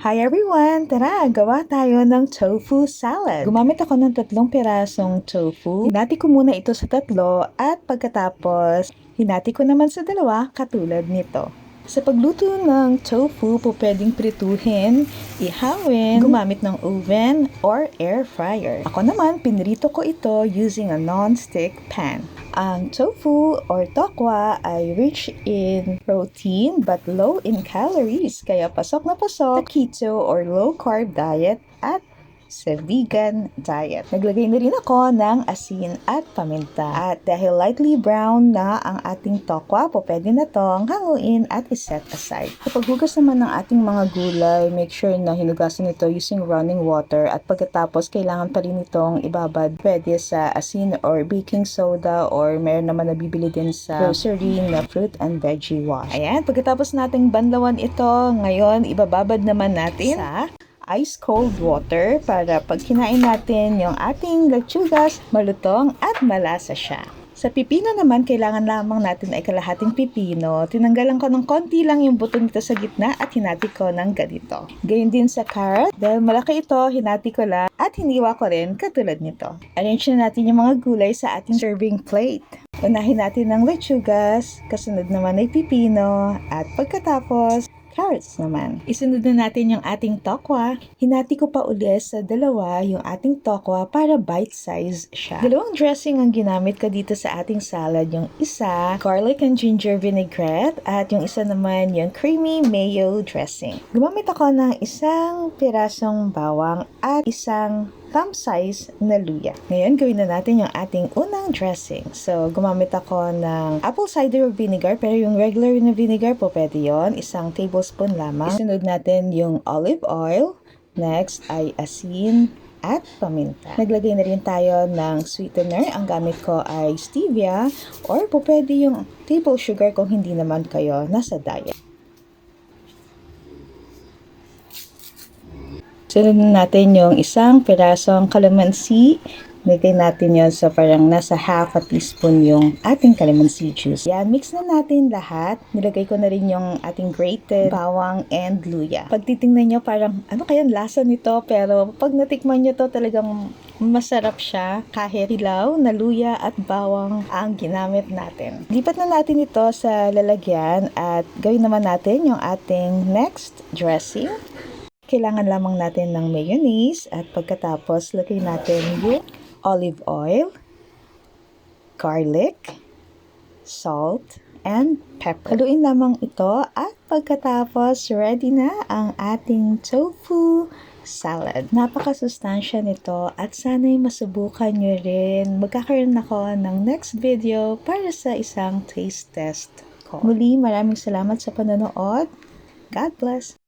Hi everyone! Tara, gawa tayo ng tofu salad. Gumamit ako ng 3 pirasong tofu. Hinati ko muna ito sa 3 at pagkatapos, hinati ko naman sa 2 katulad nito. Sa pagluto ng tofu, pwedeng prituhin, ihawin, gumamit ng oven or air fryer. Ako naman, pinrito ko ito using a non-stick pan. Ang tofu or tokwa ay rich in protein but low in calories, kaya pasok na pasok sa keto or low-carb diet at sa vegan diet. Naglagay na rin ako ng asin at paminta. At dahil lightly brown na ang ating tokwa, pwede na itong hanguin at iset aside. Sa paghugas naman ng ating mga gulay, make sure na hinugasan ito using running water at pagkatapos kailangan pa rin itong ibabad. Pwede sa asin or baking soda or meron naman nabibili din sa grocery na fruit and veggie wash. Ayan, pagkatapos nating banlawan ito, ngayon ibababad naman natin sa ice cold water para pag kinain natin yung ating lechugas, malutong at malasa siya. Sa pipino naman, kailangan lamang natin ay kalahating pipino. Tinanggalan ko ng konti lang yung buto nito sa gitna at hinati ko ng ganito. Gayun din sa carrot. Dahil malaki ito, hinati ko lang at hiniwa ko rin katulad nito. Arrange na natin yung mga gulay sa ating serving plate. Unahin natin ng lechugas, kasunod naman ay pipino, at pagkatapos, carrots naman. Isunod na natin yung ating tokwa. Hinati ko pa ulit sa 2 yung ating tokwa para bite-size siya. 2 dressing ang ginamit ko dito sa ating salad. Yung isa, garlic and ginger vinaigrette, at yung isa naman yung creamy mayo dressing. Gumamit ako ng 1 pirasong bawang at 1 thumb-size na luya. Ngayon, gawin na natin yung ating unang dressing. So, gumamit ako ng apple cider vinegar, pero yung regular na vinegar po pwede yun. 1 tablespoon lamang. Isunod natin yung olive oil. Next ay asin at paminta. Naglagay na rin tayo ng sweetener. Ang gamit ko ay stevia or po pwede yung table sugar kung hindi naman kayo nasa diet. Sunod natin yung 1 pirasong calamansi. Nilagay natin yon, so parang nasa half a teaspoon yung ating calamansi juice. Yan, mix na natin lahat. Nilagay ko na rin yung ating grated bawang and luya. Pag titingnan nyo, parang ano kaya lasa nito? Pero pag natikman nyo to, talagang masarap siya. Kahit hilaw na luya at bawang ang ginamit natin. Lipat na natin ito sa lalagyan at gawin naman natin yung ating next dressing. Kailangan lamang natin ng mayonnaise at pagkatapos lagay natin yung olive oil, garlic, salt, and pepper. Haluin lamang ito at pagkatapos ready na ang ating tofu salad. Napakasustansya nito at sana'y masubukan nyo rin. Magkakaroon ako ng next video para sa isang taste test ko. Muli, maraming salamat sa panonood. God bless!